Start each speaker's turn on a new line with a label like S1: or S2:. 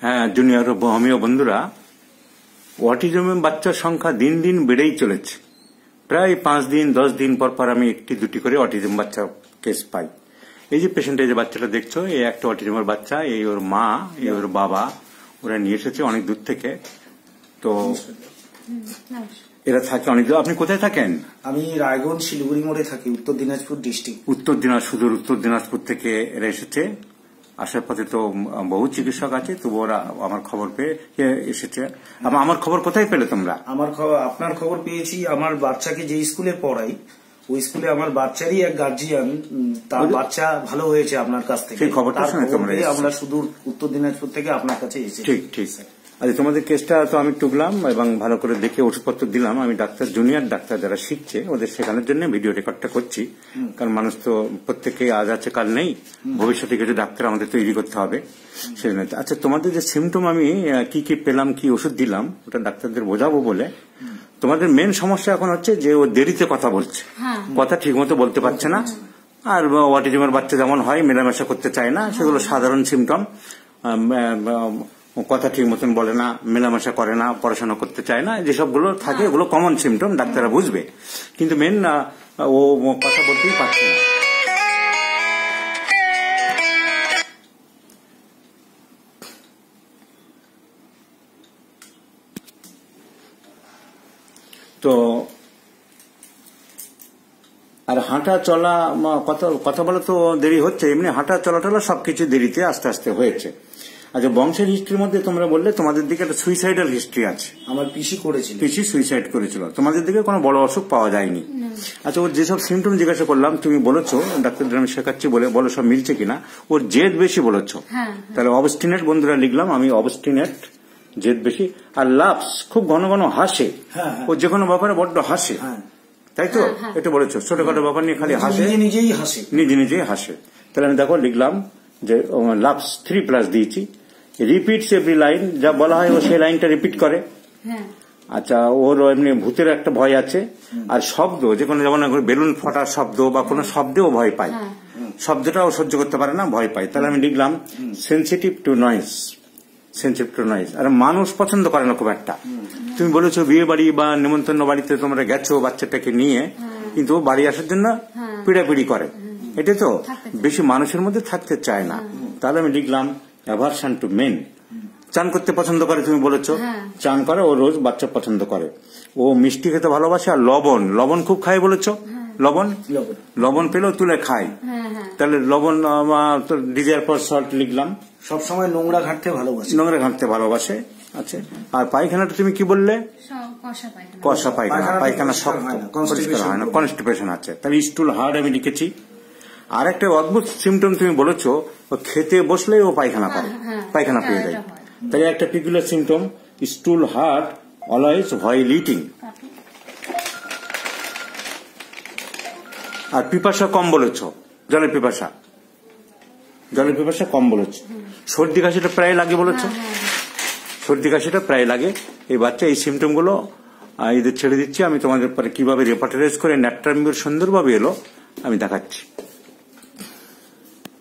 S1: হ্যাঁ, junior homeo বন্ধুরা, অটিজমের বাচ্চার সংখ্যা দিন দিন বেড়েই চলেছে। প্রায় 5 দিন 10 দিন পর পর আমি 1-2টি করে অটিজম বাচ্চা কেস পাই। এই যে পেশেন্টে যে বাচ্চাটা দেখছো, এই একটা অটিজমের বাচ্চা, এই ওর মা, এই ওর বাবা, ওরা নিয়ে এসেছে অনেক দূর থেকে। তো এরা থাকে অনেক দূর। আপনি কোথায় থাকেন?
S2: আমি রায়গঞ্জ শিলিগুড়ি মোড়ে থাকি, উত্তর দিনাজপুর ডিস্ট্রিক্ট।
S1: উত্তর দিনাজপুর থেকে এরা এসেছে। আসার পথে তো বহু চিকিৎসক আছে, তবু ওরা আমার খবর পেয়ে এসেছে। আমার খবর কোথায় পেলে তোমরা?
S2: আপনার খবর পেয়েছি। আমার বাচ্চাকে যে স্কুলে পড়াই, ওই স্কুলে আমার বাচ্চারই এক গার্জিয়ান, তার বাচ্চা ভালো হয়েছে আপনার কাছ থেকে।
S1: সেই খবরটা শুনে তোমরা
S2: আমরা সুদূর উত্তর দিনাজপুর থেকে আপনার কাছে এসেছি।
S1: ঠিক ঠিক। আচ্ছা, তোমাদের কেসটা তো আমি টুকলাম এবং ভালো করে দেখে ওষুধপত্র দিলাম। আমি ডাক্তার, জুনিয়র ডাক্তার যারা শিখছে ওদের শেখানোর জন্য ভিডিও রেকর্ডটা করছি। কারণ মানুষ তো প্রত্যেকেই আজ আছে কাল নেই, ভবিষ্যতে কিছু ডাক্তার আমাদের তৈরি করতে হবে সেজন্য। আচ্ছা, তোমাদের যে সিমটম আমি কি কি পেলাম, কি ওষুধ দিলাম, ওটা ডাক্তারদের বোঝাবো বলে। তোমাদের মেন সমস্যা এখন হচ্ছে যে ও দেরিতে কথা বলছে, কথা ঠিক মতো বলতে পারছে না। আর অটিজমের বাচ্চা যেমন হয়, মেলামেশা করতে চায় না, সেগুলো সাধারণ সিমটম। কথা ঠিক মতন বলে না, মেলামেশা করে না, পড়াশোনা করতে চায় না, যেসবগুলো থাকে এগুলো কমন সিমটম, ডাক্তাররা বুঝবে। কিন্তু মেন ও কথা বলতেই পারছে না। তো আর হাঁটা চলা, কথা বলা তো দেরি হচ্ছে, এমনি হাঁটা চলাটলা সবকিছু দেরিতে আস্তে আস্তে হয়েছে। আচ্ছা, বংশের হিস্ট্রির মধ্যে তোমরা বললে তোমাদের দিকে একটা সুইসাইডাল হিস্ট্রি আছে।
S2: আমার পিসি করেছিল,
S1: পিসি সুইসাইড করেছিল। তোমাদের দিকে কোনো বড় অসুখ পাওয়া যায়নি। আচ্ছা, ওর যেসব সিমটম জিজ্ঞাসা করলাম, তুমি বলেছো ডাক্তারদের আমি শেখাচ্ছি বলো সব মিলছে কিনা। ওর জেদ বেশি বলেছো, তাহলে অবস্টিনেট বন্ধুরা লিখলাম আমি, অবস্টিনেট, জেদ বেশি। আর লাভস, খুব ঘন ঘন হাসে, ও যে কোনো ব্যাপারে বড্ড হাসে, তাই তো? এটা বলেছো, ছোটখাটো ব্যাপার নিয়ে খালি হাসে, নিজে হাসে। তাহলে আমি দেখো লিখলাম যে লাভস 3+ দিয়েছি। রিপিটস এভরি লাইন, যা বলা হয় ও সেই লাইনটা রিপিট করে। আচ্ছা, ওর এমনি ভূতের একটা ভয় আছে। আর শব্দ, যে কোনো, যেমন বেলুন ফাটার শব্দ বা কোনো শব্দেও ভয় পায়, শব্দটাও সহ্য করতে পারে না, ভয় পায়। তাহলে আমি লিখলাম সেন্সিটিভ টু নয়েজ। আর মানুষ পছন্দ করে না খুব একটা। তুমি বলেছো বিয়ে বাড়ি বা নিমন্ত্রণ বাড়িতে তোমরা গেছো বাচ্চাটাকে নিয়ে, কিন্তু বাড়ি আসার জন্য পিড়াপিড়ি করে, এটা তো বেশি মানুষের মধ্যে থাকতে চায় না। তাহলে আমি লিখলাম অ্যাভারশন টু মেন। চান করতে পছন্দ করে, তুমি বলেছো চান করে, ও রোজ বাচ্চা পছন্দ করে। ও মিষ্টি খেতে ভালোবাসে, আর লবণ খুব খায় বলেছো। লবণ পেলেও তুলে খায়। তাহলে লবণ, ডিজায়ার ফর সল্ট লিখলাম।
S2: সবসময় নোংরা ঘাঁটতে ভালোবাসে। আচ্ছা, আর পায়খানাটা তুমি কি বললে? কষা পায়খানা। পায়খানা শক্ত, পরিষ্কার হয় না, কনস্টিপেশন আছে। তাহলে স্টুল হার্ড আমি লিখেছি। আর একটা অদ্ভুত সিমটম তুমি বলেছো, খেতে বসলেই ও পায়খানা করে, পায়খানা পেয়ে যায়। তাহলে একটা peculiar symptom, stool hard always while eating. আর পিপাসা কম বলেছো, জলের পিপাসা কম বলেছো। সর্দি কাশিটা প্রায় লাগে বলেছো, এই বাচ্চা এই সিমটম গুলো এদের ছেড়ে দিচ্ছি। আমি তোমাদের পরে কিভাবে রেপার্টারাইজ করে ন্যাট্রামিউর সুন্দরভাবে এলো আমি দেখাচ্ছি।